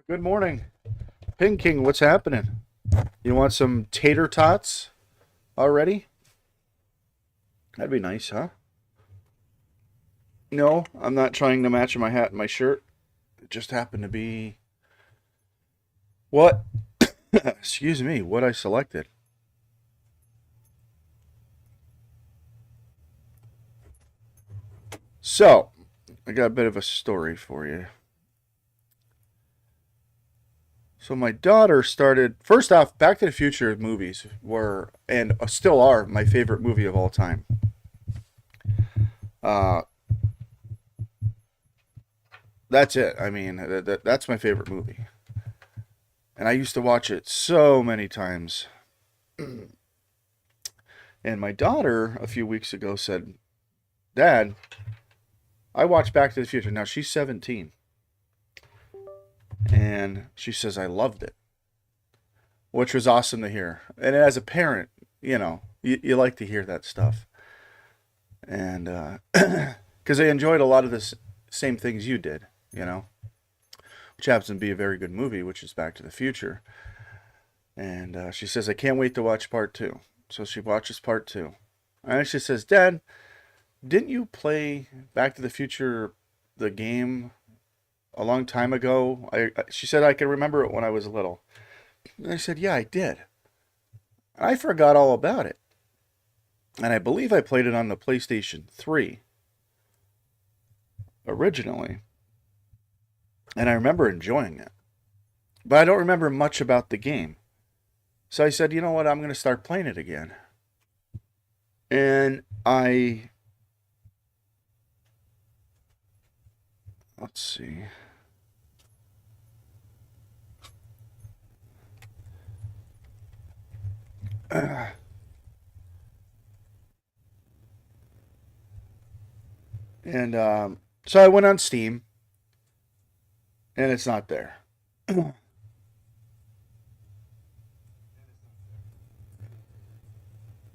Good morning. Ping King, what's happening? You want some tater tots already? That'd be nice, huh? No, I'm not trying to match my hat and my shirt. It just happened to be what, excuse me, what I selected. So, I got a bit of a story for you. So, my daughter started, first off, Back to the Future movies were, and still are, my favorite movie of all time. Uh, that's it. I mean, that's my favorite movie. And I used to watch it so many times. And my daughter, a few weeks ago, said, Dad, I watched Back to the Future. Now she's 17. And she says, I loved it, which was awesome to hear. And as a parent, you like to hear that stuff. And because I enjoyed a lot of the same things you did, which happens to be a very good movie, which is Back to the Future. And she says, I can't wait to watch part two. So she watches part two. And she says, Dad, didn't you play Back to the Future, the game, a long time ago? She said, I can remember it when I was little. And I said, yeah, I did. I forgot all about it. And I believe I played it on the PlayStation 3 originally. And I remember enjoying it. But I don't remember much about the game. So I said, you know what, I'm going to start playing it again. And let's see. And so I went on Steam, and it's not there.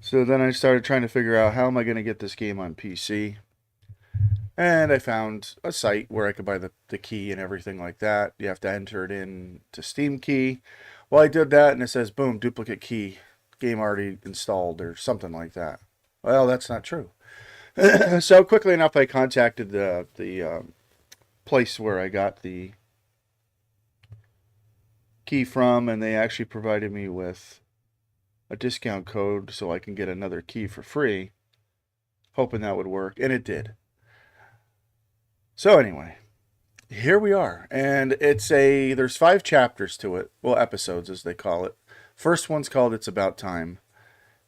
So then I started trying to figure out how am I going to get this game on PC. And I found a site where I could buy the key and everything like that. You have to enter it in to Steam key. Well, I did that, and it says, boom, duplicate key. Game already installed or something like that. Well, that's not true. So quickly enough, I contacted the place where I got the key from, and they actually provided me with a discount code so I can get another key for free, hoping that would work, and it did. So anyway, here we are, and there's 5 chapters to it, well, episodes as they call it. First one's called It's About Time,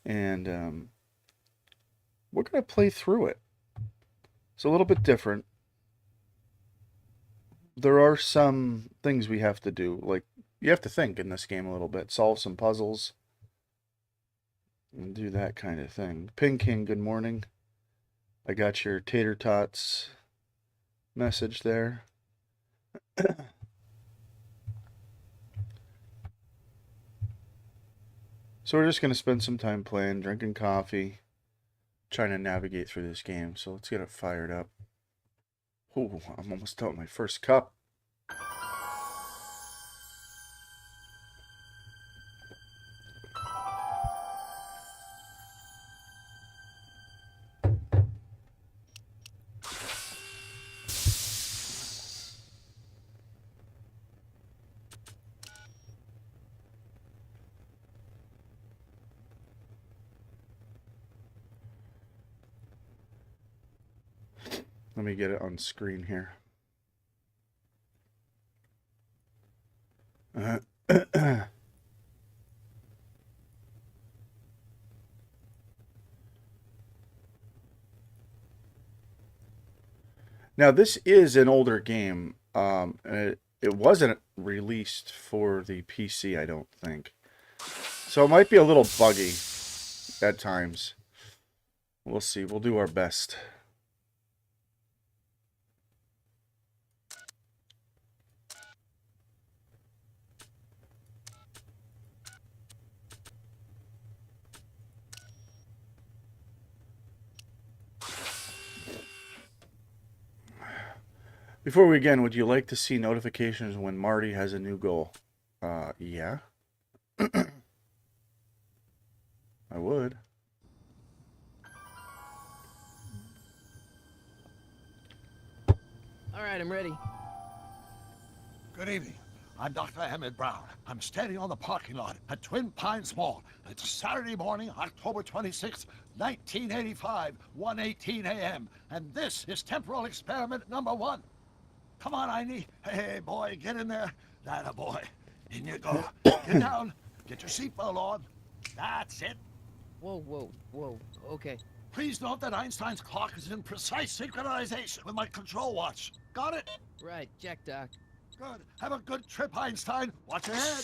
and we're going to play through it. It's a little bit different. There are some things we have to do, like you have to think in this game a little bit, solve some puzzles, and do that kind of thing. Ping King, good morning. I got your tater tots message there. So we're just going to spend some time playing, drinking coffee, trying to navigate through this game. So let's get it fired up. Ooh, I'm almost done with my first cup. Let me get it on screen here. Now, this is an older game. And it wasn't released for the PC, I don't think. So it might be a little buggy at times. We'll see. We'll do our best. Before we begin, would you like to see notifications when Marty has a new goal? Yeah. I would. All right, I'm ready. Good evening. I'm Dr. Emmett Brown. I'm standing on the parking lot at Twin Pines Mall. It's Saturday morning, October 26th, 1985, 1:18 a.m. And this is temporal experiment number 1. Come on, Einie. Hey, boy, get in there. That boy. In you go. Get down. Get your seatbelt on. That's it. Whoa. Okay. Please note that Einstein's clock is in precise synchronization with my control watch. Got it? Right, check, Doc. Good. Have a good trip, Einstein. Watch your head.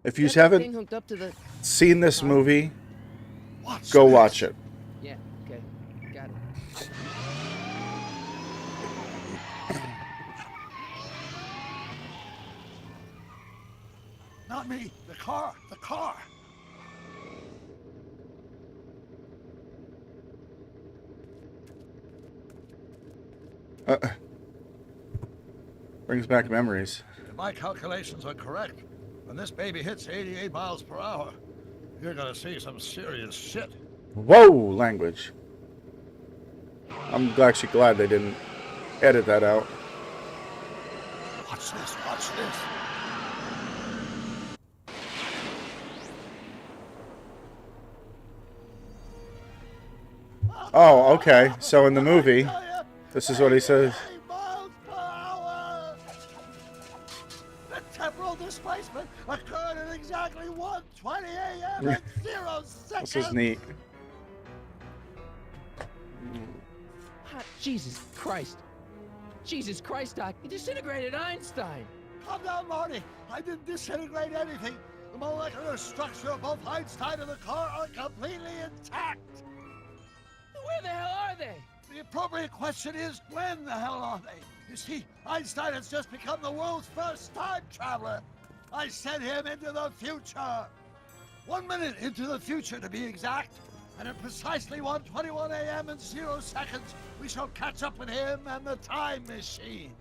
If you Got the haven't thing hooked up to the... seen this movie, What's go this? watch it. Yeah, okay. Got it. Not me. The car. The car. Brings back memories. If my calculations are correct, when this baby hits 88 miles per hour, you're gonna see some serious shit. Whoa, language. I'm actually glad they didn't edit that out. Watch this. Watch this. Oh, okay. So in the movie, this is what he says. 88 miles per hour. The temporal displacement occurred at exactly 1:20 a.m. and 0 seconds. This is neat. Hot Jesus Christ. Jesus Christ, Doc. You disintegrated Einstein. Calm down, Marty. I didn't disintegrate anything. The molecular structure of both Einstein and the car are completely intact. Where the hell are they? The appropriate question is, when the hell are they? You see, Einstein has just become the world's first time traveler. I sent him into the future. 1 minute into the future, to be exact. And at precisely 1:21 a.m. and 0 seconds, we shall catch up with him and the time machine.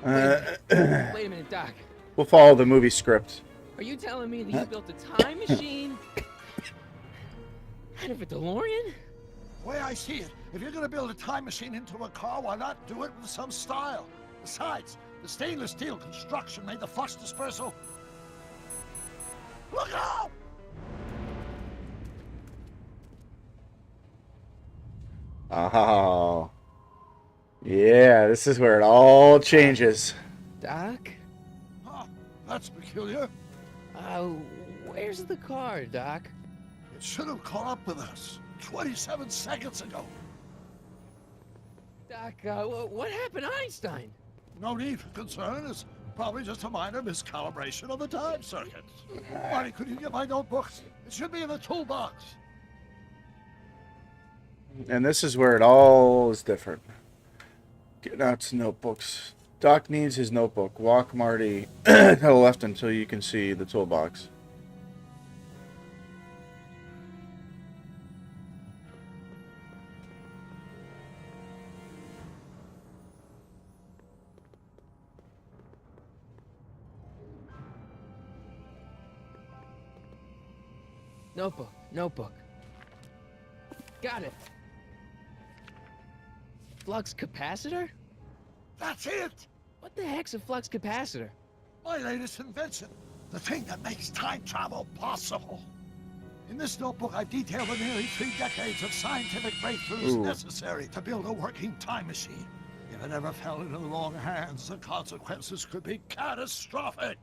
Wait a minute, Doc. We'll follow the movie script. Are you telling me that you built a time machine out of a DeLorean? The way I see it, if you're gonna build a time machine into a car, why not do it with some style? Besides, the stainless steel construction made the flux dispersal. Look out! Oh. Yeah, this is where it all changes. Doc? Huh, that's peculiar. Where's the car, Doc? It should have caught up with us 27 seconds ago. Doc, what happened to Einstein? No need for concern. It's probably just a minor miscalibration of the time circuits. Marty, could you get my notebooks? It should be in the toolbox. And this is where it all is different. Get out some notebooks. Doc needs his notebook. Walk Marty to the left until you can see the toolbox. Notebook. Got it. Flux capacitor? That's it! What the heck's a flux capacitor? My latest invention. The thing that makes time travel possible. In this notebook, I've detailed the nearly 3 decades of scientific breakthroughs necessary to build a working time machine. If it ever fell into the wrong hands, the consequences could be catastrophic.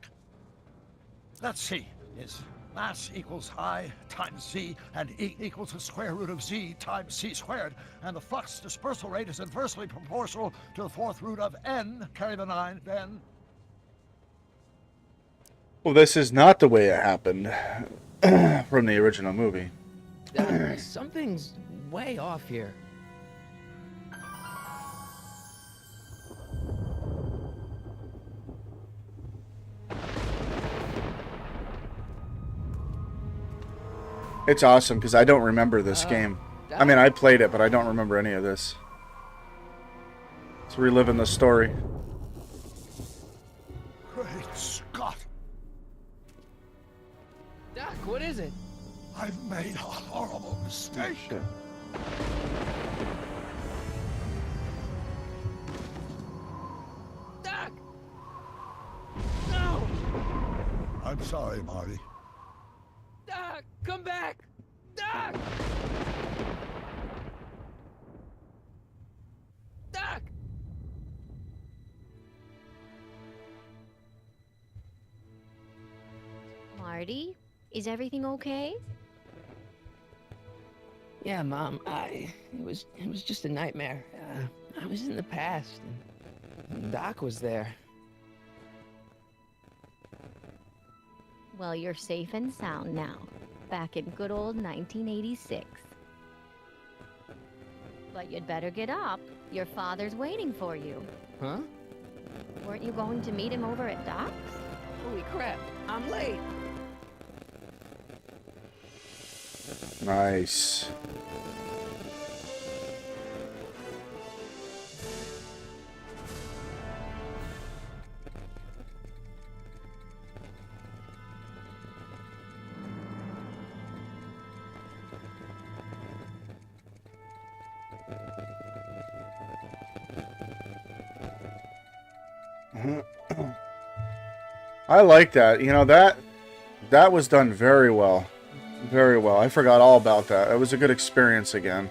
Let's see. Is mass equals I times Z, and E equals the square root of Z times C squared, and the flux dispersal rate is inversely proportional to the 4th root of N, carry the 9, then... Well, this is not the way it happened from the original movie. Something's way off here. It's awesome because I don't remember this game. I mean, I played it, but I don't remember any of this. It's reliving the story. Great Scott! Doc, what is it? I've made a horrible mistake. Shit. Doc! No! I'm sorry, Marty. Doc, come back! Doc! Doc! Marty, is everything okay? Yeah, Mom. It was just a nightmare. I was in the past, and Doc was there. Well, you're safe and sound now, back in good old 1986. But you'd better get up. Your father's waiting for you. Huh? Weren't you going to meet him over at Doc's? Holy crap! I'm late. Nice. I like that. You know, that was done very well. Very well. I forgot all about that. It was a good experience again.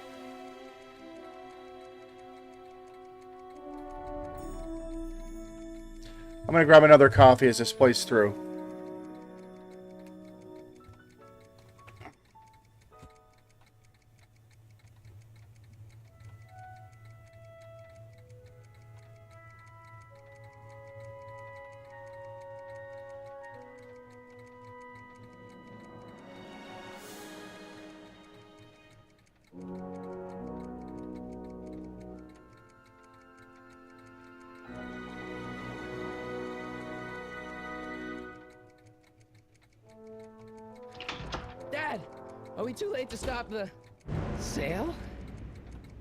I'm gonna grab another coffee as this plays through. Dad, are we too late to stop the sale?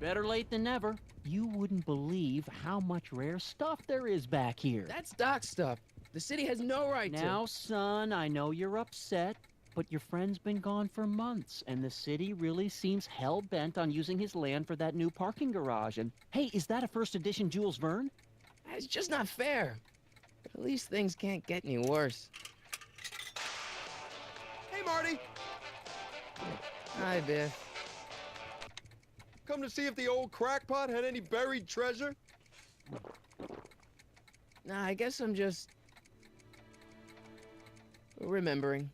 Better late than never. You wouldn't believe how much rare stuff there is back here. That's Doc's stuff. The city has no right to. Now, son, I know you're upset, but your friend's been gone for months, and the city really seems hell-bent on using his land for that new parking garage. And, hey, is that a first edition Jules Verne? It's just not fair. But at least things can't get any worse. Hey, Marty! Hi, Biff. Come to see if the old crackpot had any buried treasure? Nah, I guess I'm just remembering.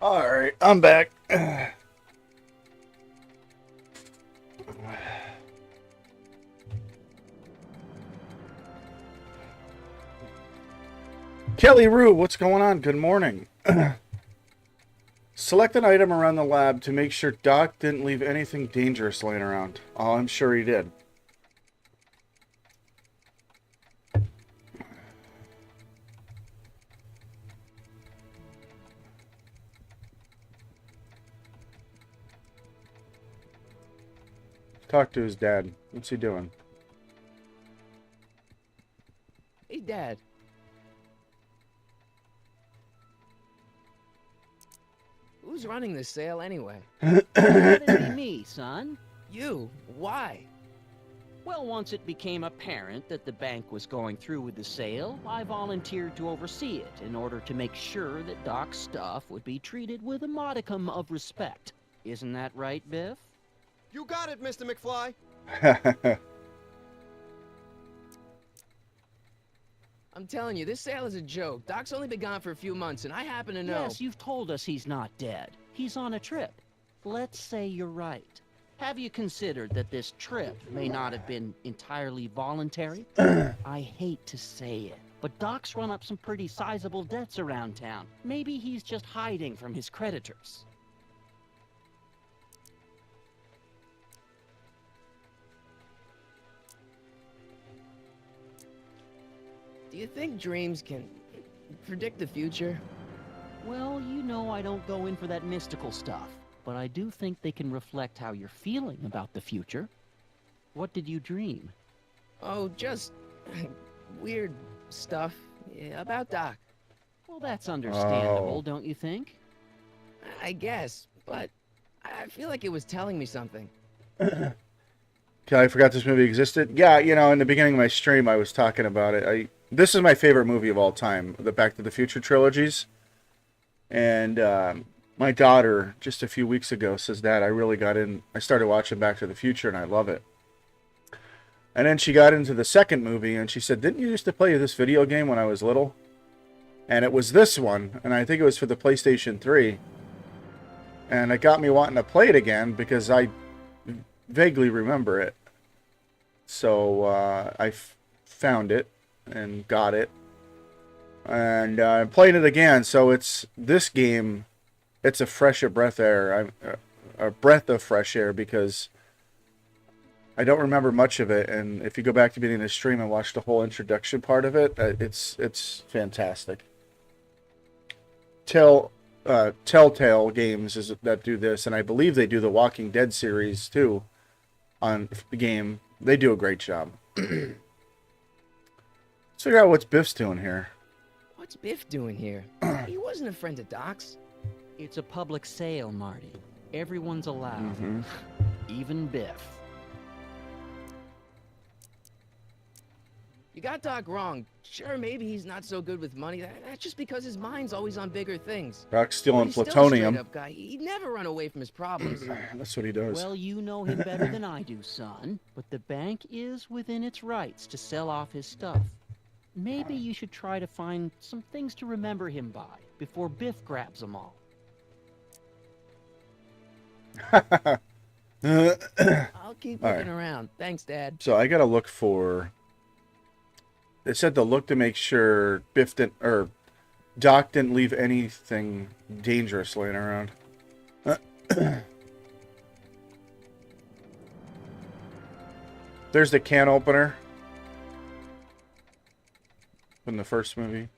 Alright, I'm back. Kelly Rue, what's going on? Good morning. Select an item around the lab to make sure Doc didn't leave anything dangerous laying around. Oh, I'm sure he did. Talk to his dad. What's he doing? Hey, Dad. Who's running this sale anyway? That'd be me, son. You. Why? Well, once it became apparent that the bank was going through with the sale, I volunteered to oversee it in order to make sure that Doc's stuff would be treated with a modicum of respect. Isn't that right, Biff? You got it, Mr. McFly. I'm telling you, this sale is a joke. Doc's only been gone for a few months, and I happen to know. Yes, you've told us he's not dead. He's on a trip. Let's say you're right. Have you considered that this trip may not have been entirely voluntary? I hate to say it, but Doc's run up some pretty sizable debts around town. Maybe he's just hiding from his creditors. Do you think dreams can predict the future? Well, you know I don't go in for that mystical stuff, but I do think they can reflect how you're feeling about the future. What did you dream? Oh, just weird stuff about Doc. Well, that's understandable, Oh. don't you think? I guess, but I feel like it was telling me something. Okay, I forgot this movie existed. Yeah, you know, in the beginning of my stream, I was talking about it. This is my favorite movie of all time, the Back to the Future trilogies. And my daughter, just a few weeks ago, says, Dad, I started watching Back to the Future, and I love it. And then she got into the second movie, and she said, didn't you used to play this video game when I was little? And it was this one, and I think it was for the PlayStation 3. And it got me wanting to play it again, because I vaguely remember it. So I found it and got it. And I'm playing it again, so it's this game, it's a fresh breath air. A breath of fresh air, because I don't remember much of it, and if you go back to the beginning of the stream and watch the whole introduction part of it, it's fantastic. Telltale Games that do this, and I believe they do the Walking Dead series too on the game. They do a great job. Let's figure out what's Biff's doing here. What's Biff doing here? He wasn't a friend of Doc's. It's a public sale, Marty. Everyone's allowed. Mm-hmm. Even Biff. You got Doc wrong. Sure, maybe he's not so good with money. That's just because his mind's always on bigger things. Doc's But stealing he's still a plutonium. straight-up guy. He'd never run away from his problems. That's what he does. Well, you know him better than I do, son. But the bank is within its rights to sell off his stuff. Maybe you should try to find some things to remember him by before Biff grabs them all. I'll keep looking around. Thanks, Dad. So I gotta look for. It said to look to make sure Doc didn't leave anything dangerous laying around. There's the can opener from the first movie.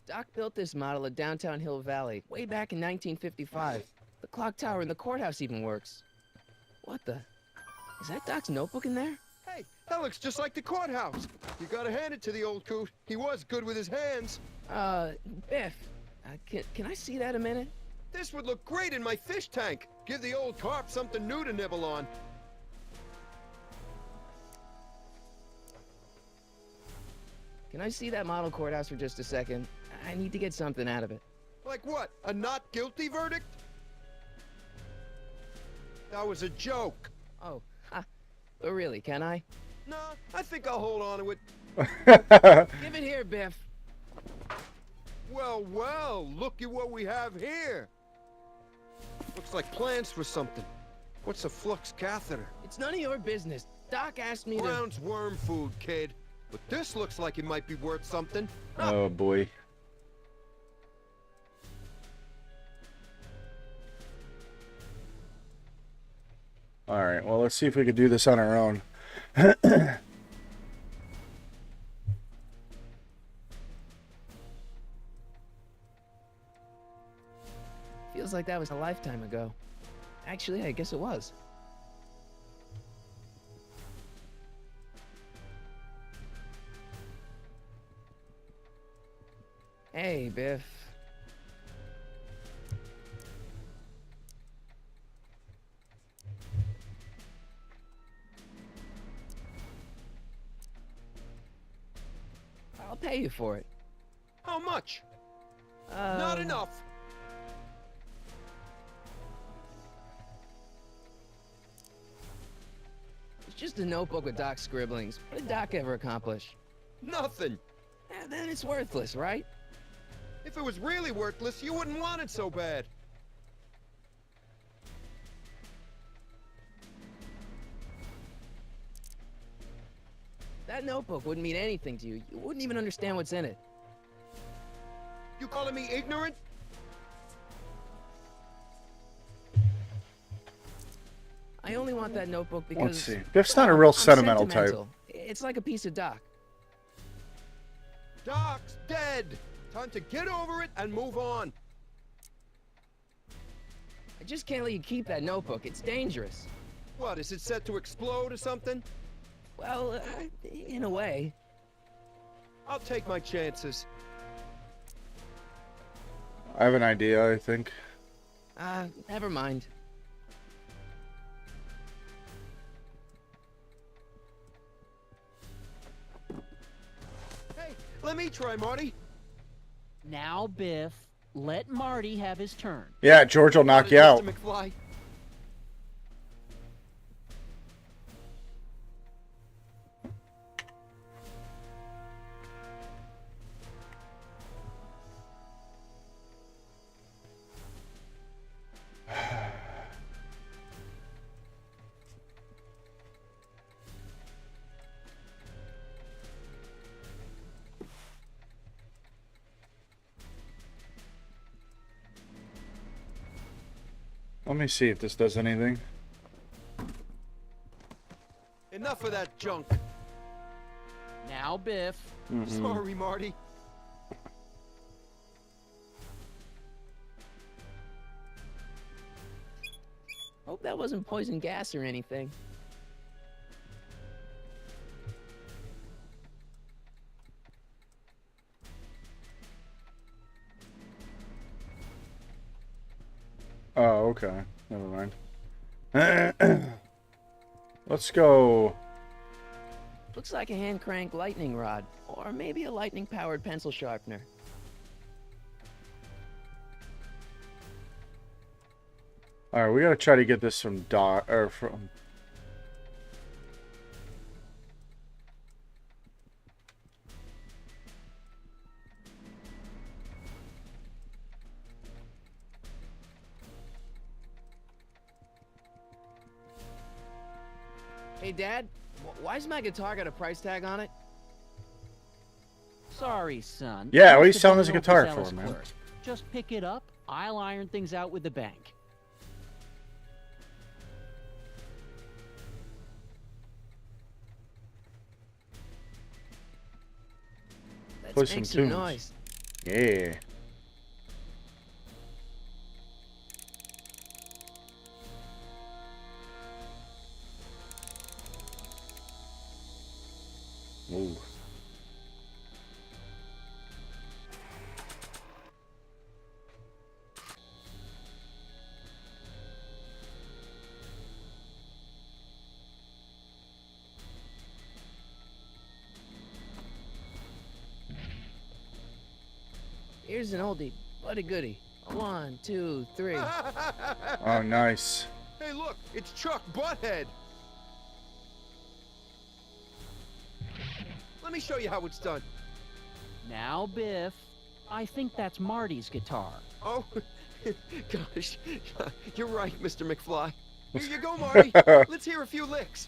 Doc built this model of downtown Hill Valley way back in 1955. The clock tower in the courthouse even works. What the? Is that Doc's notebook in there? Hey, that looks just like the courthouse. You gotta hand it to the old coot. He was good with his hands. Biff, can I see that a minute? This would look great in my fish tank. Give the old carp something new to nibble on. Can I see that model courthouse for just a second? I need to get something out of it. Like what? A not guilty verdict? That was a joke. Oh, ha. But really, can I? No, I think I'll hold on to it. Give it here, Biff. Well, well, look at what we have here. Looks like plans for something. What's a flux catheter? It's none of your business. Doc asked me to... Brown's worm food, kid. But this looks like it might be worth something. Oh boy. All right, well, let's see if we could do this on our own. Feels like that was a lifetime ago. Actually, I guess it was. Hey, Biff. I'll pay you for it. How much? Not enough. It's just a notebook with Doc's scribblings. What did Doc ever accomplish? Nothing. Then it's worthless, right? If it was really worthless, you wouldn't want it so bad. That notebook wouldn't mean anything to you. You wouldn't even understand what's in it. You calling me ignorant? I only want that notebook because... Let's see. Biff's not a real I'm sentimental type. It's like a piece of Doc. Doc's dead. Time to get over it and move on. I just can't let you keep that notebook. It's dangerous. What, is it set to explode or something? Well, in a way. I'll take my chances. I have an idea, I think. Never mind. Hey, let me try, Marty. Now, Biff, let Marty have his turn. Yeah, George will knock you out. Mr. McFly. Let me see if this does anything. Enough of that junk. Now, Biff. Sorry, Marty. Hope that wasn't poison gas or anything. Oh, okay. Never mind. Let's go. Looks like a hand crank lightning rod, or maybe a lightning powered pencil sharpener. All right, we gotta try to get this from Doc or from. Hey, Dad, why's my guitar got a price tag on it? Sorry, son. Yeah, what are you Mr. selling this Bono guitar Casella's for, man? clerk. Just pick it up. I'll iron things out with the bank. Let's Play make some some tunes. noise. Yeah. Ooh. Here's an oldie, but a goodie. 1, 2, 3. Oh, nice. Hey, look, it's Chuck Butthead. Let me show you how it's done. Now, Biff. I think that's Marty's guitar. Oh, gosh. You're right, Mr. McFly. Here you go, Marty. Let's hear a few licks.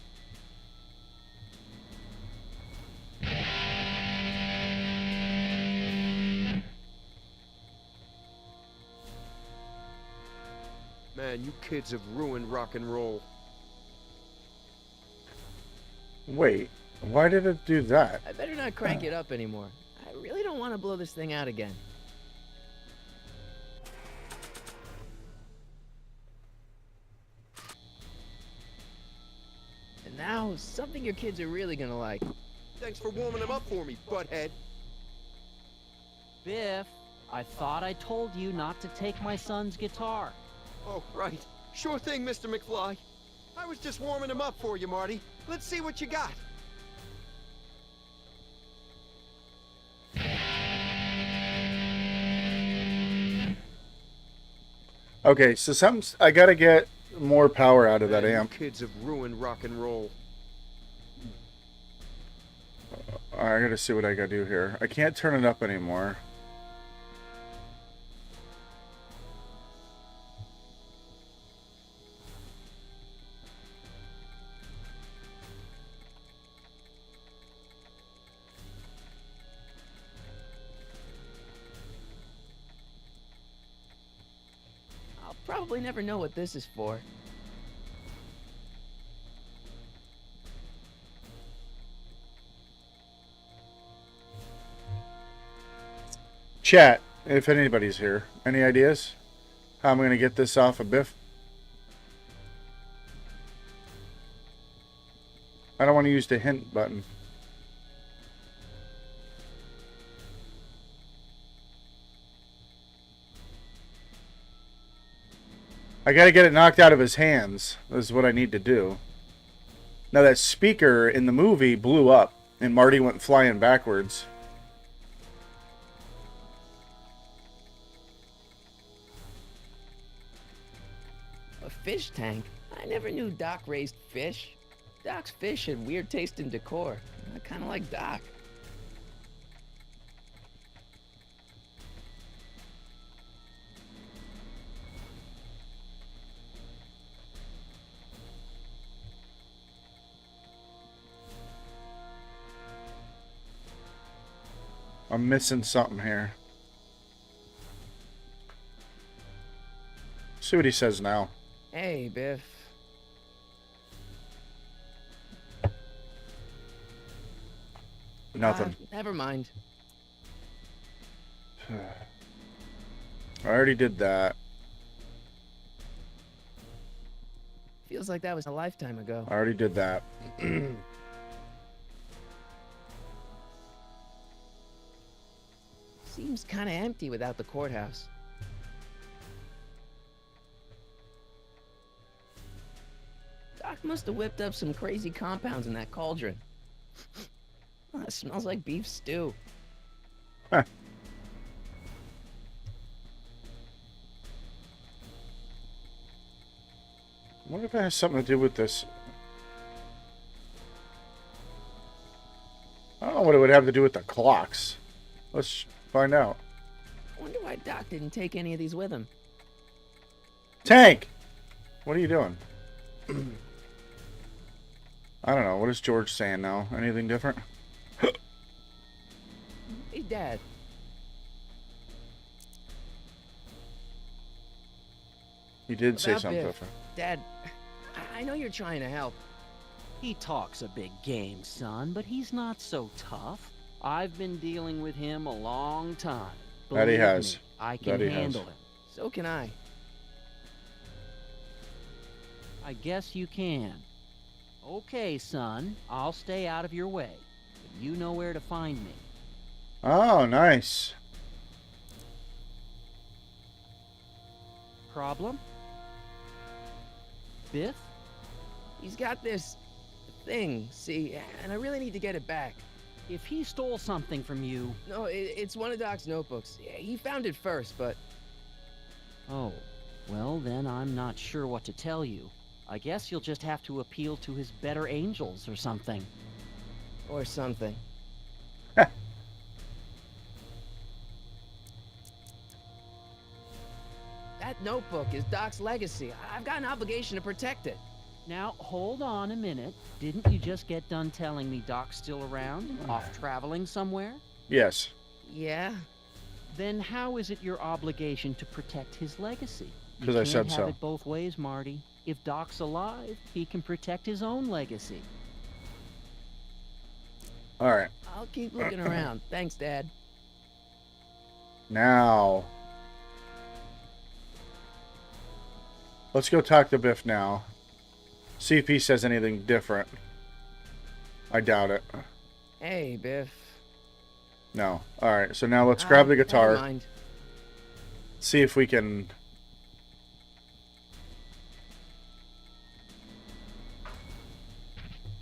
Man, you kids have ruined rock and roll. Wait, why did it do that? I better not crank it up anymore. I really don't want to blow this thing out again. And now, something your kids are really gonna like. Thanks for warming them up for me, butthead. Biff, I thought I told you not to take my son's guitar. Oh, right. Sure thing, Mr. McFly. I was just warming him up for you, Marty. Let's see what you got. Okay, so I gotta get more power out of that Man, you amp. kids have ruined rock and roll. I gotta see what I gotta do here. I can't turn it up anymore. probably never know what this is for. Chat, if anybody's here, any ideas how I'm going to get this off of Biff? I don't want to use the hint button. I got to get it knocked out of his hands. This is what I need to do. Now that speaker in the movie blew up and Marty went flying backwards. A fish tank? I never knew Doc raised fish. Doc's fish had weird taste in decor. I kind of like Doc. I'm missing something here. See what he says now. Hey, Biff. Nothing. Never mind. I already did that. Feels like that was a lifetime ago. I already did that. Seems kind of empty without the courthouse. Doc must have whipped up some crazy compounds in that cauldron. It smells like beef stew. Huh. I wonder if it has something to do with this. I don't know what it would have to do with the clocks. Let's find out. I wonder why Doc didn't take any of these with him. Tank! What are you doing? I don't know. What is George saying now? Anything different? Hey, Dad. You did say About something Biff. different. Dad, I know you're trying to help. He talks a big game, son, but he's not so tough. I've been dealing with him a long time. That he Believe has. me, I can That he has. handle him. So can I. I guess you can. Okay, son, I'll stay out of your way. But you know where to find me. Oh, nice. Problem? Biff? He's got this thing, see, and I really need to get it back. If he stole something from you... No, it's one of Doc's notebooks. He found it first, but... Oh, well then I'm not sure what to tell you. I guess you'll just have to appeal to his better angels or something. Or something. That notebook is Doc's legacy. I've got an obligation to protect it. Now, hold on a minute. Didn't you just get done telling me Doc's still around? Off traveling somewhere? Yes. Yeah? Then how is it your obligation to protect his legacy? You 'Cause I said can't so. have it both ways, Marty. If Doc's alive, he can protect his own legacy. All right. I'll keep looking around. Thanks, Dad. Now. Let's go talk to Biff now. See if he says anything different. I doubt it. Hey, Biff. No. All right. So now let's grab the Never guitar. mind. See if we can...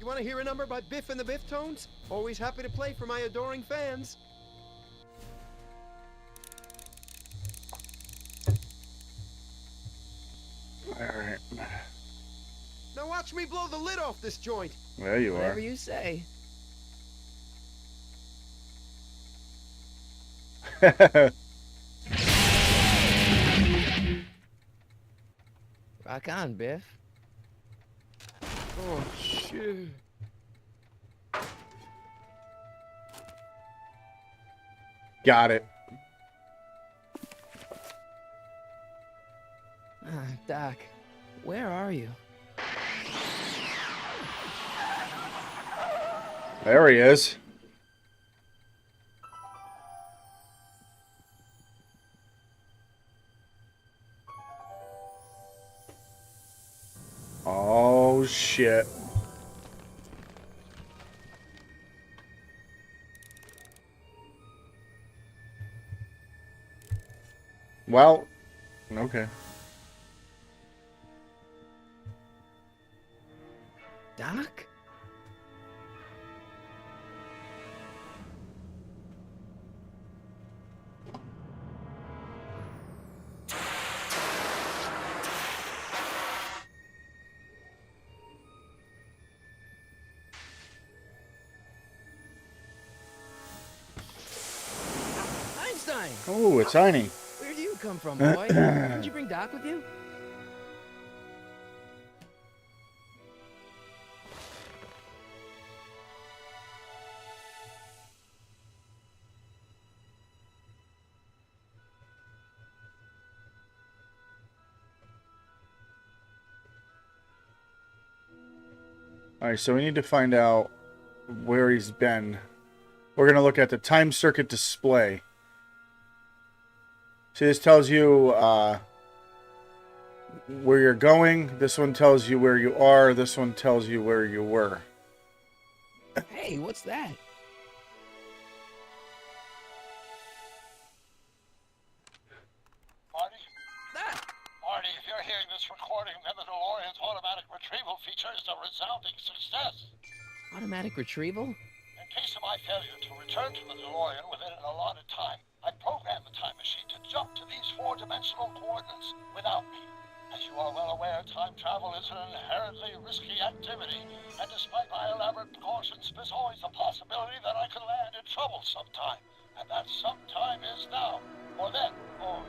You want to hear a number by Biff and the Biff Tones? Always happy to play for my adoring fans. All right. Now watch me blow the lid off this joint. There you are. Whatever you say. Rock on, Biff. Oh, shit. Got it. Doc. Where are you? There he is. Oh, shit. Well, okay. Doc? Einstein! Oh, it's Tiny. Where do you come from, boy? Didn't you bring Doc with you? Alright, so we need to find out where he's been. We're going to look at the time circuit display. See, this tells you where you're going. This one tells you where you are. This one tells you where you were. Hey, what's that? Marty? Ah! Marty, if you're hearing this recording, then the DeLorean's automatic retrieval feature is a resounding success. Automatic retrieval? In case of my failure to return to the DeLorean within an allotted time, I programmed the time machine to jump to these four-dimensional coordinates without me. As you are well aware, time travel is an inherently risky activity, and despite my elaborate precautions, there's always a possibility that I could land in trouble sometime. And that sometime is now, or then, or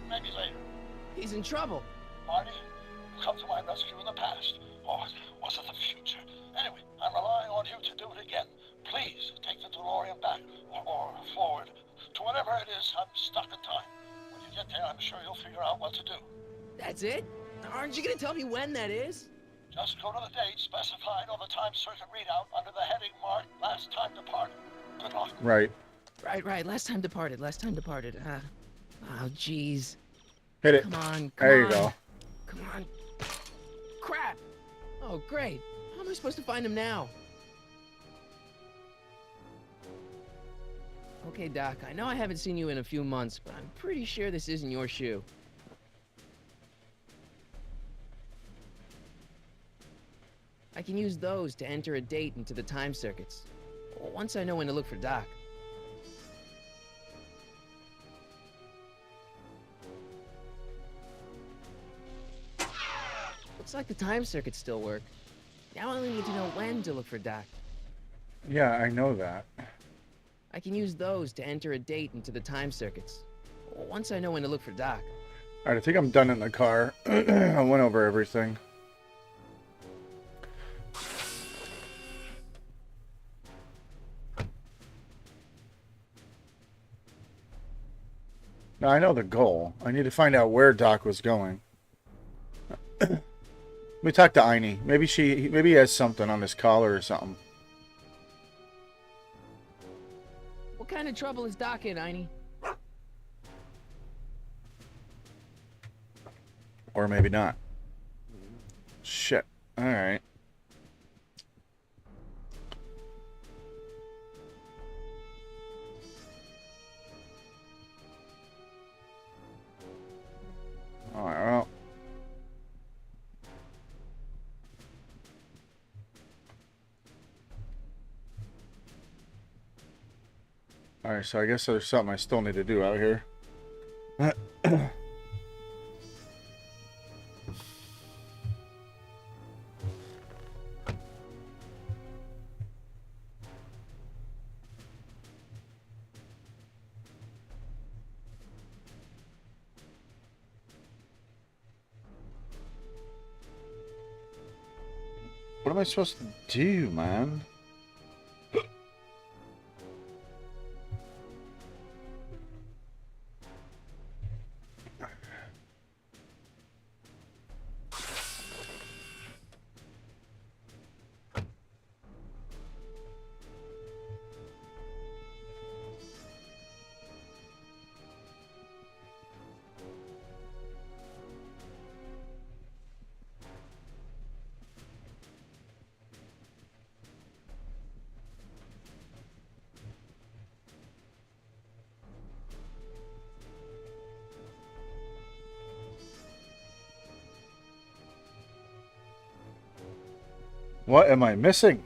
maybe later. He's in trouble. Marty, you come to my rescue in the past, or was it the future? Anyway, I'm relying on you to do it again. Please take the DeLorean back, or forward, to whatever it is I'm stuck in time. When you get there, I'm sure you'll figure out what to do. That's it? Aren't you gonna tell me when that is? Just go to the date specified on the time circuit readout under the heading marked Last Time Departed. Good luck. Right. Right. Last time departed. Oh, jeez. Hit it. Come on. There you go. Come on. Crap. Oh, great. How am I supposed to find him now? Okay, Doc, I know I haven't seen you in a few months, but I'm pretty sure this isn't your shoe. I can use those to enter a date into the time circuits. Once I know when to look for Doc. Looks like the time circuits still work. Now I only need to know when to look for Doc. Yeah, I know that. I can use those to enter a date into the time circuits. Once I know when to look for Doc. Alright, I think I'm done in the car. I went over everything. Now, I know the goal. I need to find out where Doc was going. Let me talk to Einie. Maybe he has something on his collar or something. What kind of trouble is Doc in, Einie? Or maybe not. Shit. Alright. Alright, well. Alright, so I guess there's something I still need to do out here. What am I supposed to do, man? What am I missing?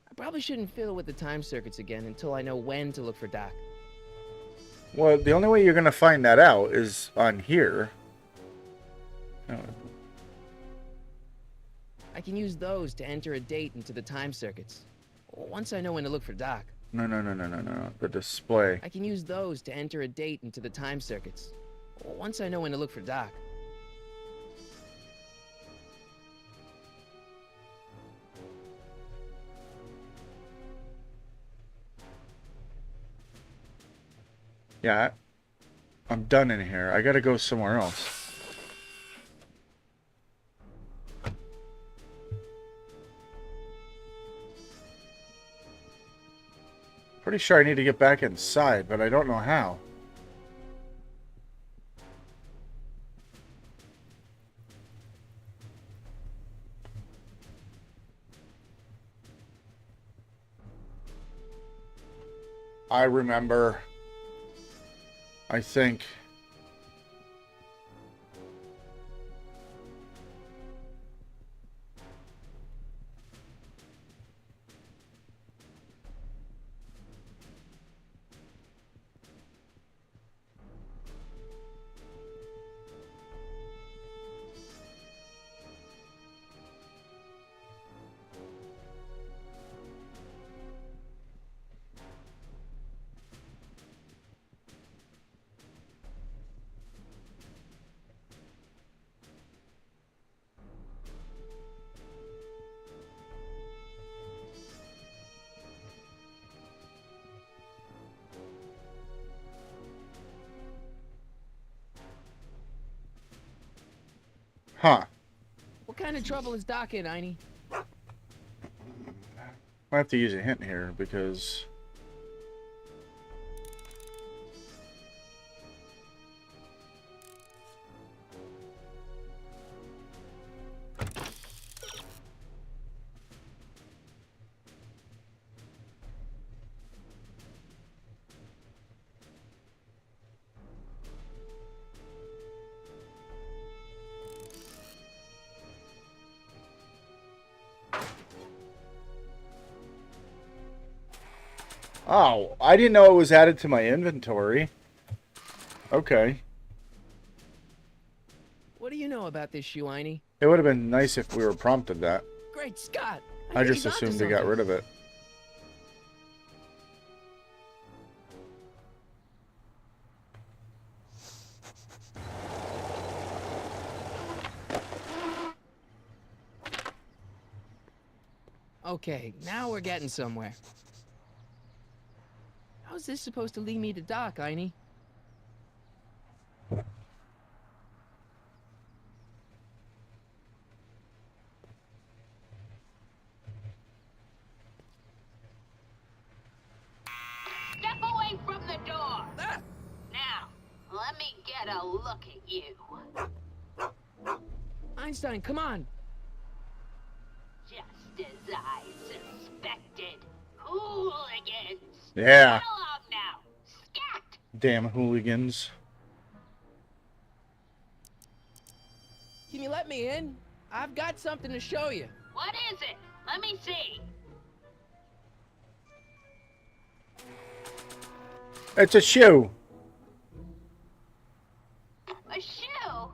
I probably shouldn't fiddle with the time circuits again until I know when to look for Doc. Well, the only way you're going to find that out is on here. Oh. I can use those to enter a date into the time circuits. Once I know when to look for Doc. No, no, no, no, no, no. The display. I can use those to enter a date into the time circuits. Once I know when to look for Doc. Yeah, I'm done in here. I gotta go somewhere else. Pretty sure I need to get back inside, but I don't know how. I remember. I think. Huh. What kind of trouble is Doc in, Einie? I have to use a hint here because. Oh, I didn't know it was added to my inventory. Okay. What do you know about this shoe, Einie? It would have been nice if we were prompted that. Great Scott! I think just he's onto assumed they got something. rid of it. Okay, now we're getting somewhere. How's this supposed to lead me to Doc, Einie? Step away from the door! Now, let me get a look at you. Einstein, come on! Just as I suspected. Hooligans! Yeah. Run along now! Scat! Damn hooligans. Can you let me in? I've got something to show you. What is it? Let me see. It's a shoe. A shoe? Wow,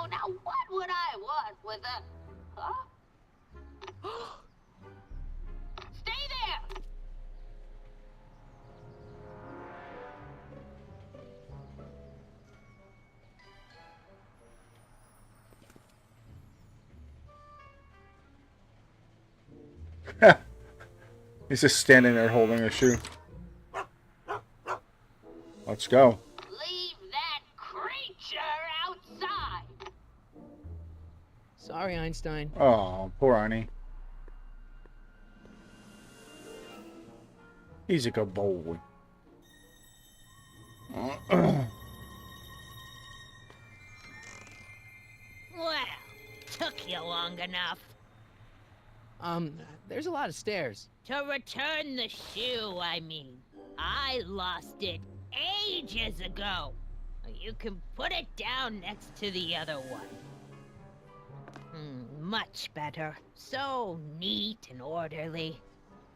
now what would I want with a... Huh? Stay there! He's just standing there holding a shoe. Let's go. Leave that creature outside! Sorry, Einstein. Oh, poor Arnie. He's a good boy. Well, took you long enough. There's a lot of stairs. To return the shoe, I mean. I lost it ages ago. You can put it down next to the other one. Much better. So neat and orderly.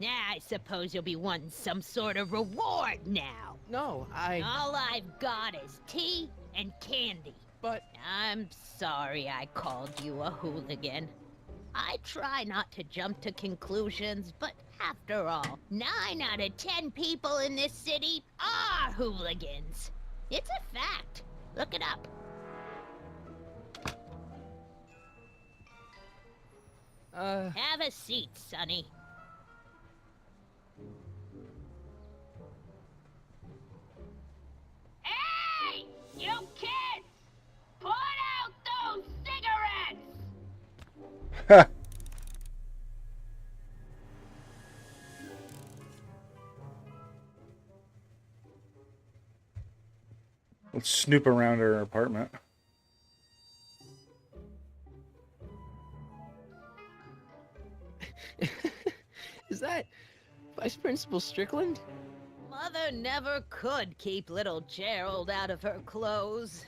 I suppose you'll be wanting some sort of reward now. No, All I've got is tea and candy. But I'm sorry I called you a hooligan. I try not to jump to conclusions, but after all, 9 out of 10 people in this city are hooligans. It's a fact. Look it up. Have a seat, Sonny. Hey! You kids! Put out those cigarettes! Let's snoop around her apartment. is that Vice Principal Strickland? Mother never could keep little Gerald out of her clothes.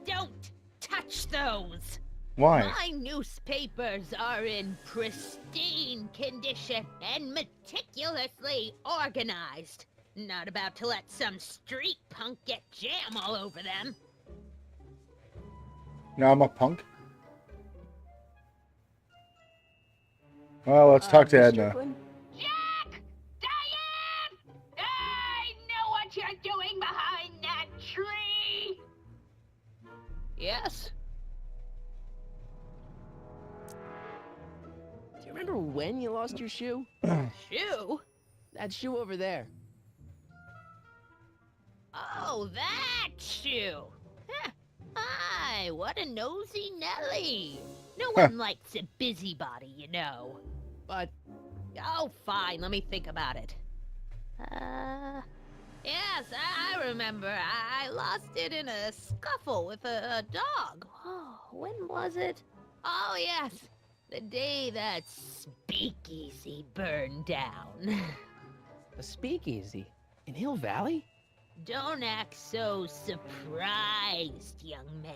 Don't touch those! Why? My newspapers are in pristine condition and meticulously organized. Not about to let some street punk get jam all over them. Now I'm a punk. Well, let's talk to Miss Edna. Strickland? Jack! Diane! I know what you're doing behind that tree! Yes? Do you remember when you lost your shoe? Shoe? That shoe over there. Oh, that shoe! Huh. Hi, what a nosy Nelly! No one likes a busybody, you know. But Oh, fine, let me think about it. Yes, I remember. I lost it in a scuffle with a dog. Oh, when was it? Oh, yes, the day that speakeasy burned down. a speakeasy in Hill Valley? Don't act so surprised, young man.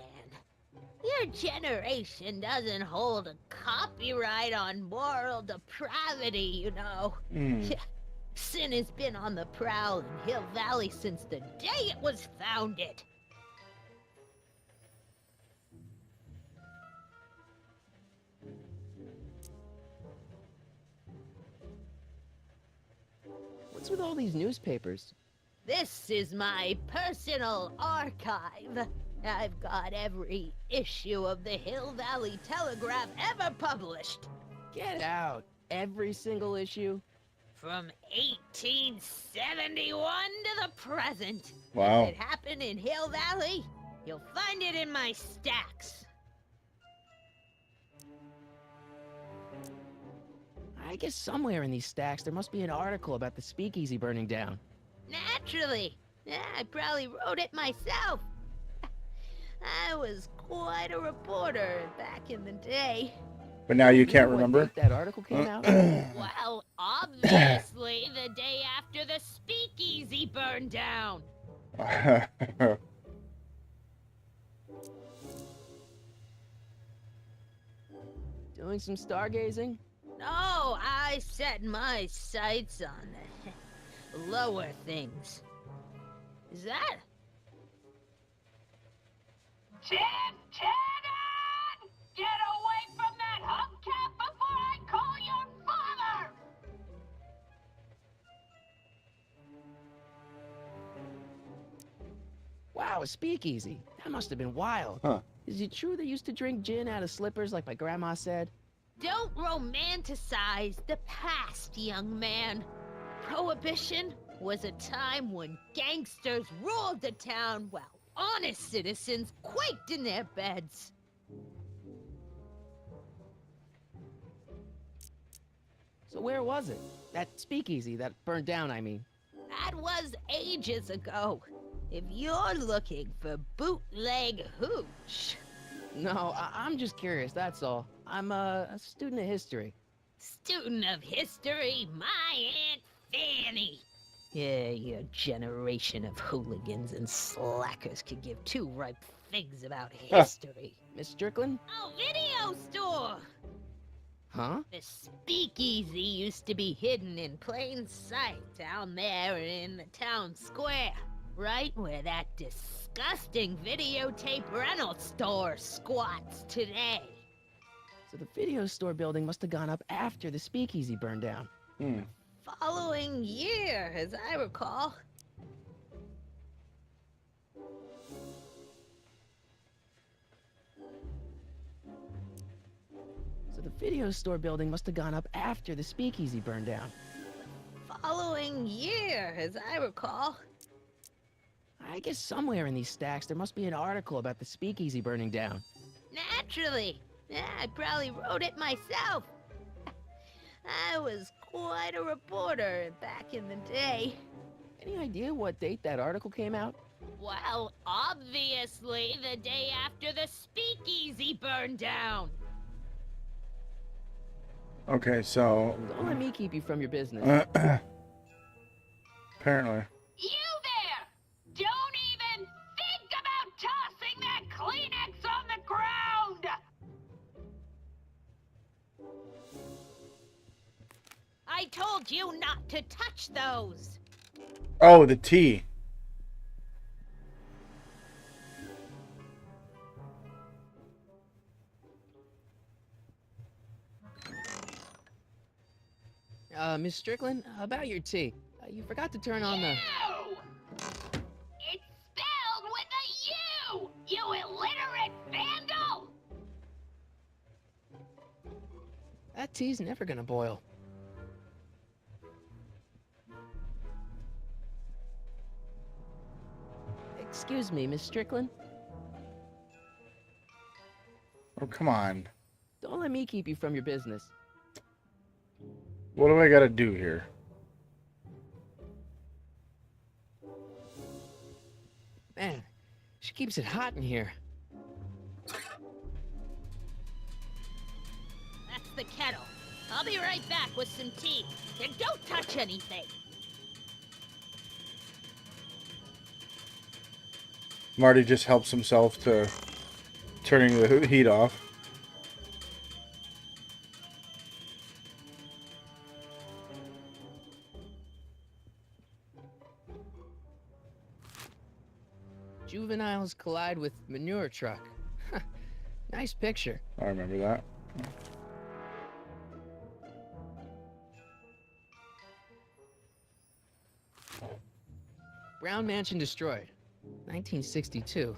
Your generation doesn't hold a copyright on moral depravity, you know. Sin has been on the prowl in Hill Valley since the day it was founded. What's with all these newspapers? This is my personal archive. I've got every issue of the Hill Valley Telegraph ever published. Get out. Every single issue? From 1871 to the present. Wow. If it happened in Hill Valley, you'll find it in my stacks. I guess somewhere in these stacks there must be an article about the speakeasy burning down. Naturally. Yeah, I probably wrote it myself. I was quite a reporter back in the day. But now you can't know what remember? date that article came out? Well, obviously the day after the speakeasy burned down. Doing some stargazing? No, I set my sights on the lower things. Is that? Tim Tannen! Get away from that hubcap before I call your father! Wow, a speakeasy. That must have been wild. Huh. Is it true they used to drink gin out of slippers like my grandma said? Don't romanticize the past, young man. Prohibition was a time when gangsters ruled the town while honest citizens quaked in their beds. So where was it? That speakeasy that burned down, I mean. That was ages ago. If you're looking for bootleg hooch. No, I'm just curious, that's all. I'm a student of history. Student of history, my Aunt Fanny. Yeah, your generation of hooligans and slackers could give two ripe figs about history. Miss Strickland? Oh, video store! Huh? The speakeasy used to be hidden in plain sight down there in the town square. Right where that disgusting videotape rental store squats today. So the video store building must have gone up after the speakeasy burned down. Following year, as I recall. So the video store building must have gone up after the speakeasy burned down. Following year, as I recall. I guess somewhere in these stacks there must be an article about the speakeasy burning down. Naturally. Yeah, I probably wrote it myself. I was quite a reporter back in the day. Any idea what date that article came out? Well, obviously the day after the speakeasy burned down. Okay, so Don't let me keep you from your business. apparently. You there! Don't even think about tossing that Kleenex on the ground! I told you not to touch those! Oh, the tea. Miss Strickland, about your tea. You forgot to turn on the... You! It's spelled with a U! You illiterate vandal! That tea's never gonna boil. Excuse me, Miss Strickland? Oh, come on. Don't let me keep you from your business. What do I gotta do here? Man, she keeps it hot in here. That's the kettle. I'll be right back with some tea. And don't touch anything. Marty just helps himself to turning the heat off. Juveniles collide with manure truck. Nice picture. I remember that. Brown Mansion destroyed. 1962.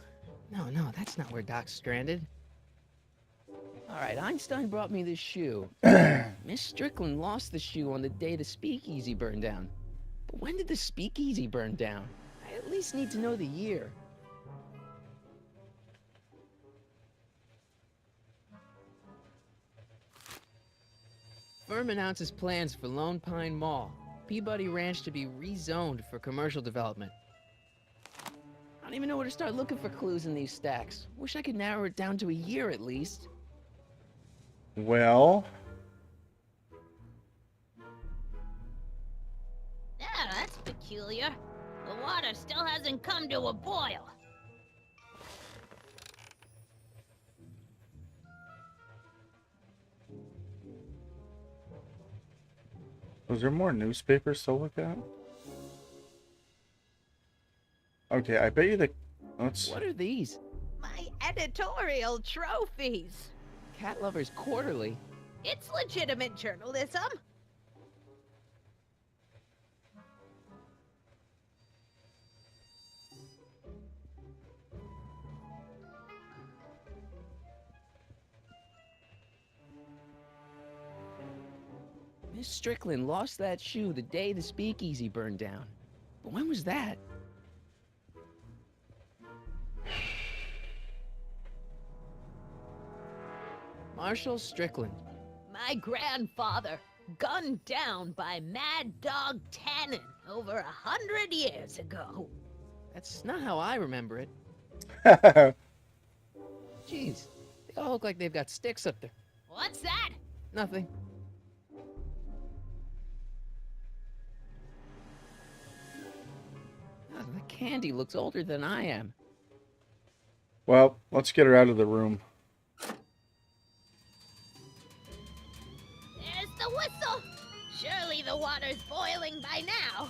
No, that's not where Doc's stranded. Alright, Einstein brought me this shoe. Miss Strickland lost the shoe on the day the speakeasy burned down. But when did the speakeasy burn down? I at least need to know the year. Firm announces plans for Lone Pine Mall. Peabody Ranch to be rezoned for commercial development. I don't even know where to start looking for clues in these stacks. Wish I could narrow it down to a year at least. Well, Yeah, that's peculiar. The water still hasn't come to a boil. was there more newspapers to look at? Okay, I bet you the... Let's... What are these? My editorial trophies. Cat Lovers Quarterly. It's legitimate journalism. Miss Strickland lost that shoe the day the speakeasy burned down. But when was that? Marshall Strickland. My grandfather, gunned down by Mad Dog Tannen over 100 years ago. That's not how I remember it. Jeez, they all look like they've got sticks up there. What's that? Nothing. God, the candy looks older than I am. Well, let's get her out of the room. There's the whistle. Surely the water's boiling by now.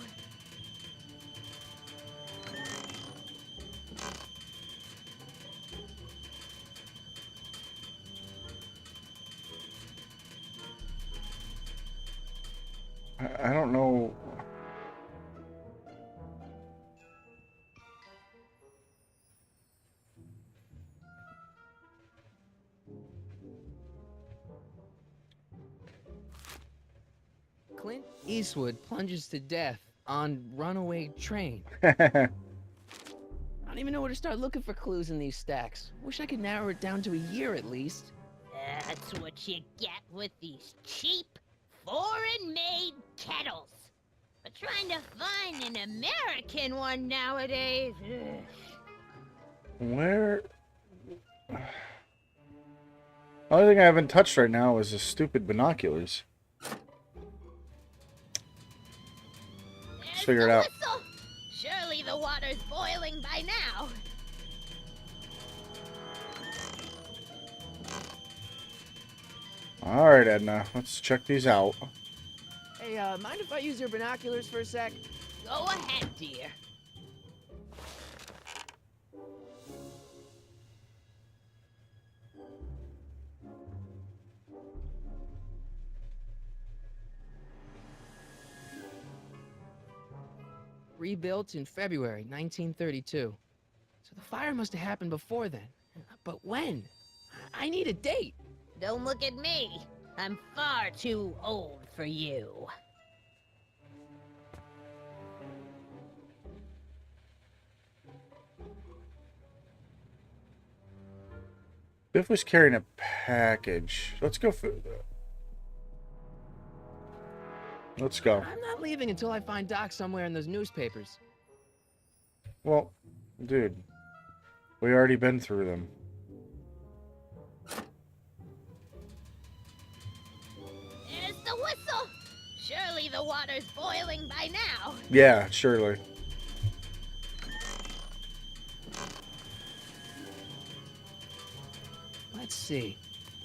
I don't know. Clint Eastwood plunges to death on runaway train. I I don't even know where to start looking for clues in these stacks. Wish I could narrow it down to a year at least. That's what you get with these cheap, foreign-made kettles. But trying to find an American one nowadays... ugh. Where? The only thing I haven't touched right now is the stupid binoculars. Let's figure it out. Whistle. Surely the water's boiling by now. All right, Edna. Let's check these out. Hey, mind if I use your binoculars for a sec? Go ahead, dear. Rebuilt in February 1932. So the fire must have happened before then. But when? I need a date. Don't look at me. I'm far too old for you. Biff was carrying a package. Let's go. Let's go. I'm not leaving until I find Doc somewhere in those newspapers. Well, dude, we already been through them. There's the whistle. Surely the water's boiling by now. Yeah, surely. Let's see.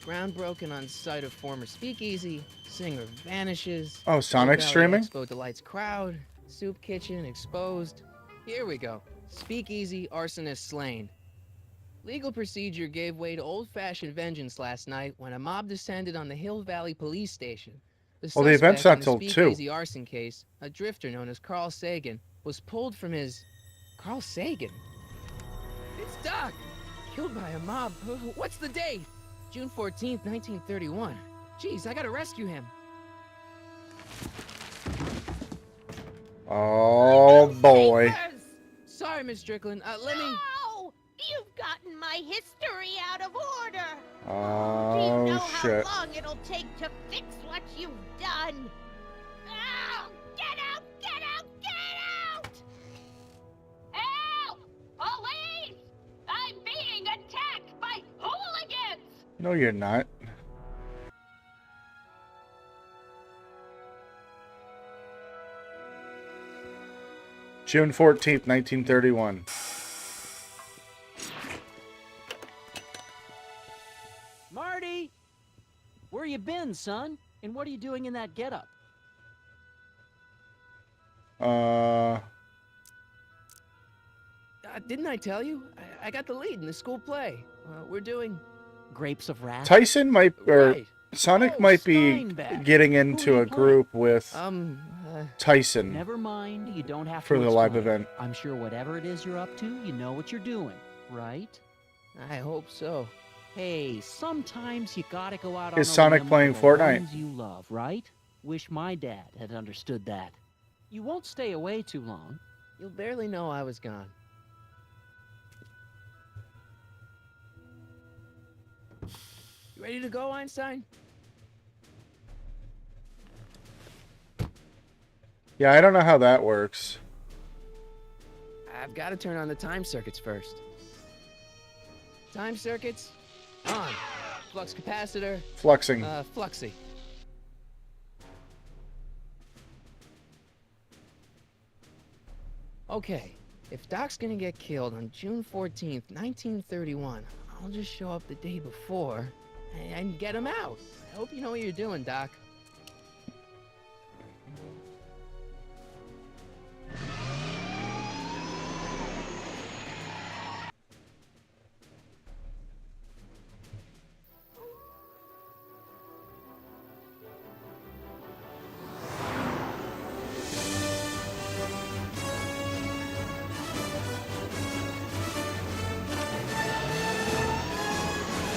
Ground broken on site of former speakeasy. Singer vanishes. Oh, Sonic Valley streaming? Expo delights crowd. Soup kitchen exposed. Here we go. Speakeasy arsonist slain. Legal procedure gave way to old-fashioned vengeance last night when a mob descended on the Hill Valley police station. Well, the event's suspect not in the till 2. Speakeasy arson case, a drifter known as Carl Sagan, was pulled from his... Carl Sagan? It's Doc! Killed by a mob. What's the date? June 14th, 1931. Jeez, I gotta rescue him. Oh, boy. Papers! Sorry, Miss Strickland. Let me... No! You've gotten my history out of order. Do Oh, you know shit. how long it'll take to fix what you've done? Oh, get out! Get out! Get out! Help! Police! I'm being attacked by hooligans! No, you're not. June 14th, 1931. Marty! Where you been, son? And what are you doing in that getup? Didn't I tell you? I got the lead in the school play. We're doing... Grapes of Wrath? Tyson might, or Right. Sonic Oh, might be Steinbeck. getting Who into are a you group with Tyson Never mind, you don't have for to the live explain. event. I'm sure whatever it is you're up to, you know what you're doing, right? I hope so. Hey, sometimes you gotta go out Is on a Sonic limb playing for the Fortnite? ones you love, right? Wish my dad had understood that. You won't stay away too long. You'll barely know I was gone. You ready to go, Einstein? Yeah, I don't know how that works. I've got to turn on the time circuits first. Time circuits, on. Flux capacitor, Fluxing. fluxy. Okay, if Doc's gonna get killed on June 14th, 1931, I'll just show up the day before and get him out. I hope you know what you're doing, Doc.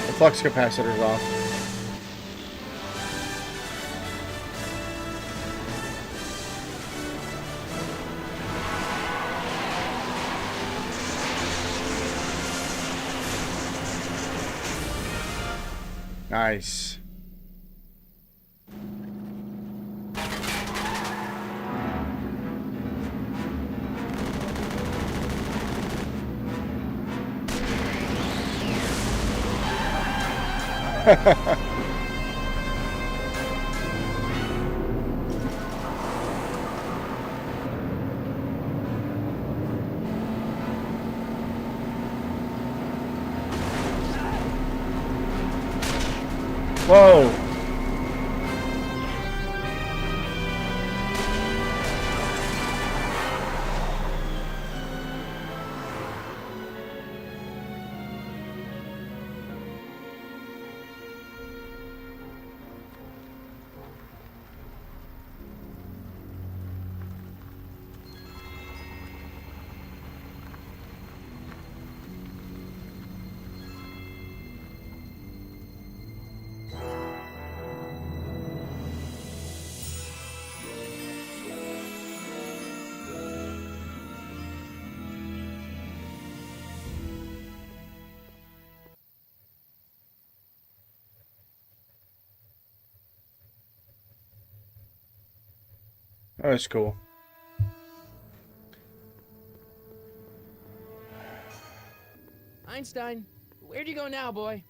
The flux capacitor's off. Nice. Whoa. Oh, that's cool. Einstein, where'd you go now, boy?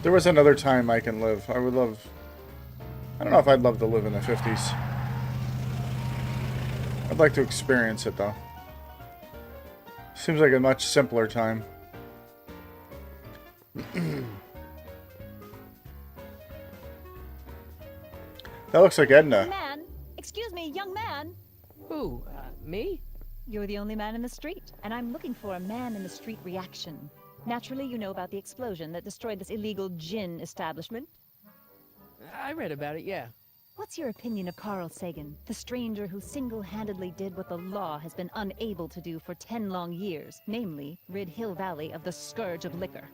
There was another time I can live. I would love... I don't know if I'd love to live in the 50s. I'd like to experience it, though. Seems like a much simpler time. That looks like Edna. Man, excuse me, young man. Who, me? You're the only man in the street, and I'm looking for a man in the street reaction. Naturally, you know about the explosion that destroyed this illegal gin establishment. I read about it, yeah. What's your opinion of Carl Sagan, the stranger who single-handedly did what the law has been unable to do for 10 long years, namely, rid Hill Valley of the scourge of liquor?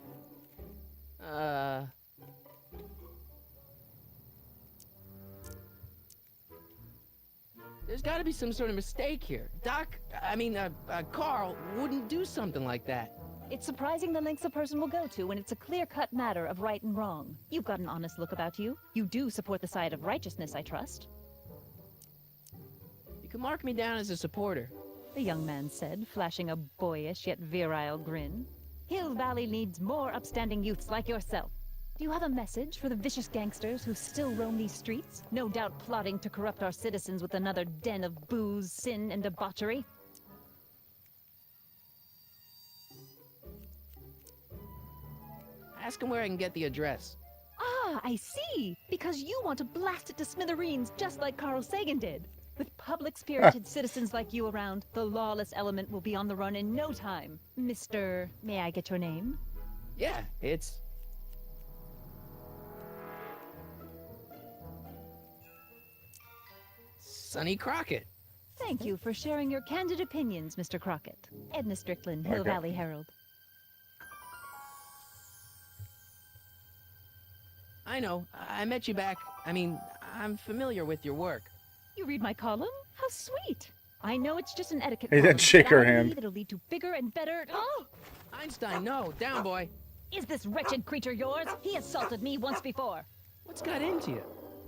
There's gotta be some sort of mistake here. Carl wouldn't do something like that. It's surprising the lengths a person will go to when it's a clear-cut matter of right and wrong. You've got an honest look about you. You do support the side of righteousness, I trust. You can mark me down as a supporter. The young man said, flashing a boyish yet virile grin. Hill Valley needs more upstanding youths like yourself. Do you have a message for the vicious gangsters who still roam these streets, no doubt plotting to corrupt our citizens with another den of booze, sin, and debauchery? Ask him where I can get the address. Ah, I see. Because you want to blast it to smithereens just like Carl Sagan did. With public-spirited citizens like you around, the lawless element will be on the run in no time. Mr. May I get your name? Yeah, it's... Sonny Crockett. Thank you for sharing your candid opinions, Mr. Crockett. Edna Strickland, Hill Okay. Valley Herald. I know. I met you back. I mean, I'm familiar with your work. You read my column? How sweet. I know it's just an etiquette He didn't column, shake but her I hand. believe it'll lead to bigger and better... Oh! Einstein, no. Down, boy. Is this wretched creature yours? He assaulted me once before. What's got into you?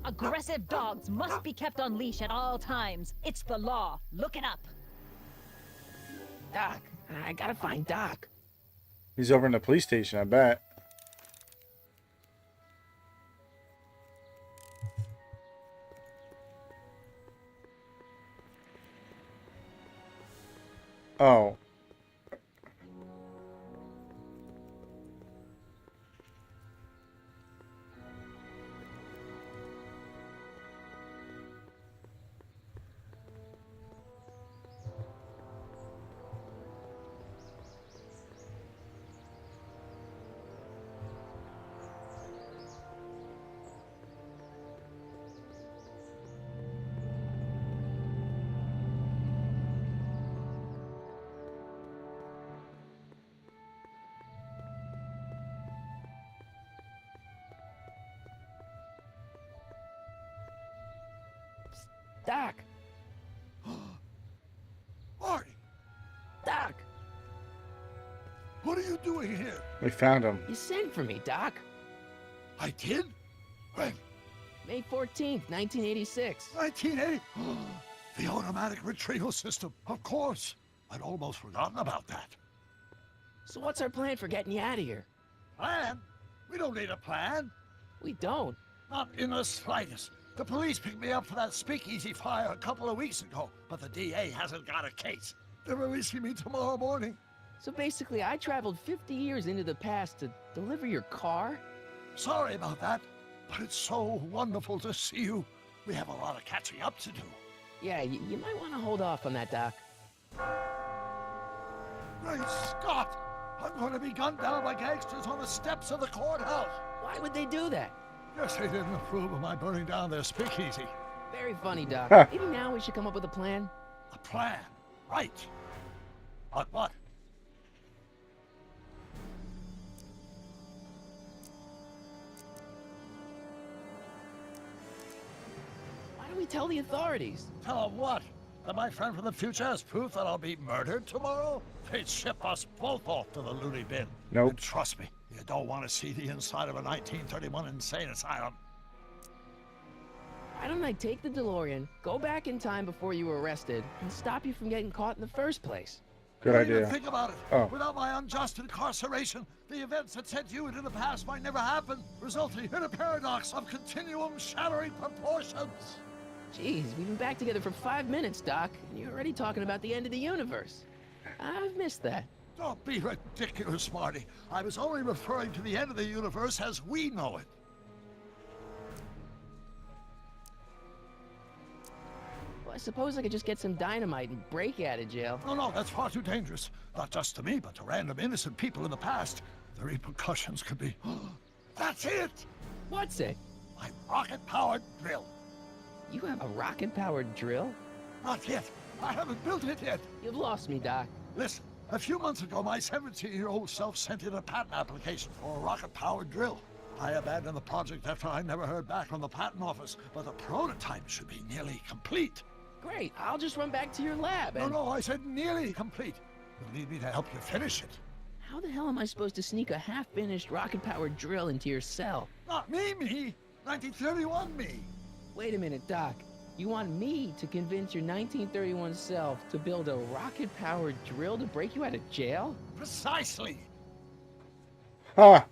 Aggressive dogs must be kept on leash at all times. It's the law. Look it up. Doc. I gotta find Doc. He's over in the police station, I bet. Oh. Doc. Marty, Doc. what are you doing here? We found him. You sent for me, Doc. I did? When? May 14th, 1986. 1980? The automatic retrieval system, of course. I'd almost forgotten about that. So what's our plan for getting you out of here? Plan? We don't need a plan. We don't. Not in the slightest. The police picked me up for that speakeasy fire a couple of weeks ago, but the DA hasn't got a case. They're releasing me tomorrow morning. So basically, I traveled 50 years into the past to deliver your car? Sorry about that, but it's so wonderful to see you. We have a lot of catching up to do. Yeah, you might want to hold off on that, Doc. Great Scott! I'm going to be gunned down by gangsters on the steps of the courthouse. Why would they do that? Guess they didn't approve of my burning down their speakeasy. Very funny, Doc. Huh. Maybe now we should come up with a plan. A plan, right? But what? Why don't we tell the authorities? Tell them what? That my friend from the future has proof that I'll be murdered tomorrow? They'd ship us both off to the loony bin. Nope. And trust me, you don't want to see the inside of a 1931 insane asylum. Why don't I take the DeLorean, go back in time before you were arrested, and stop you from getting caught in the first place? Good Don't even idea. think about it. Oh. Without my unjust incarceration, the events that sent you into the past might never happen, resulting in a paradox of continuum shattering proportions. Jeez, we've been back together for 5 minutes, Doc, and you're already talking about the end of the universe. I've missed that. Don't be ridiculous, Marty. I was only referring to the end of the universe as we know it. Well, I suppose I could just get some dynamite and break out of jail. No, that's far too dangerous. Not just to me, but to random innocent people in the past. The repercussions could be... That's it! What's it? My rocket-powered drill. You have a rocket-powered drill? Not yet. I haven't built it yet. You've lost me, Doc. Listen, a few months ago, my 17-year-old self sent in a patent application for a rocket-powered drill. I abandoned the project after I never heard back from the patent office, but the prototype should be nearly complete. Great, I'll just run back to your lab and... No, I said nearly complete. You'll need me to help you finish it. How the hell am I supposed to sneak a half-finished rocket-powered drill into your cell? Not me. 1931 me. Wait a minute, Doc. You want me to convince your 1931 self to build a rocket-powered drill to break you out of jail? Precisely. Huh.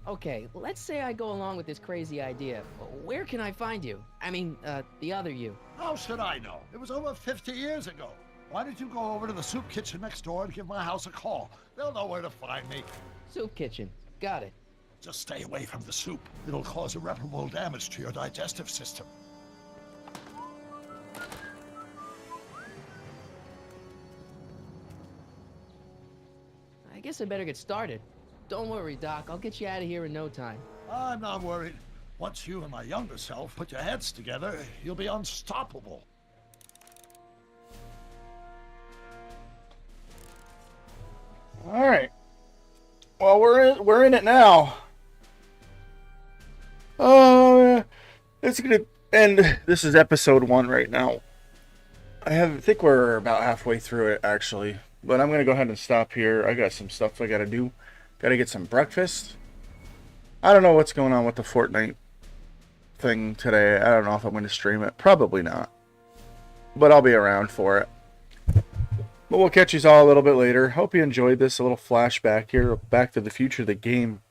Okay, let's say I go along with this crazy idea. Where can I find you? I mean, the other you. How should I know? It was over 50 years ago. Why don't you go over to the soup kitchen next door and give my house a call? They'll know where to find me. Soup kitchen. Got it. Just stay away from the soup. It'll cause irreparable damage to your digestive system. I guess I better get started. Don't worry, Doc. I'll get you out of here in no time. I'm not worried. Once you and my younger self put your heads together, you'll be unstoppable. All right. Well, we're in it now. It's gonna end. This is episode 1 right now. I think we're about halfway through it actually, but I'm gonna go ahead and stop here. I got some stuff I gotta do. Gotta get some breakfast. I don't know what's going on with the Fortnite thing today. I don't know if I'm gonna stream it. Probably not, but I'll be around for it. But we'll catch you all a little bit later. Hope you enjoyed this. A little flashback here. Back to the Future, the game.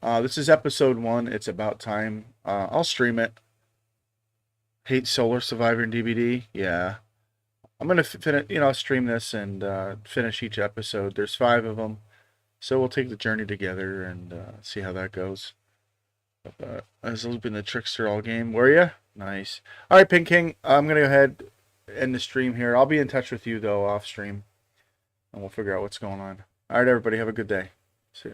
This is episode 1. It's about time. I'll stream it. Hate Solar Survivor and DVD. Yeah. I'm going to stream this and finish each episode. There's 5 of them. So we'll take the journey together and see how that goes. I was looping the Trickster all game. Were you? Nice. All right, Pink King. I'm going to go ahead end the stream here. I'll be in touch with you, though, off stream. And we'll figure out what's going on. All right, everybody. Have a good day.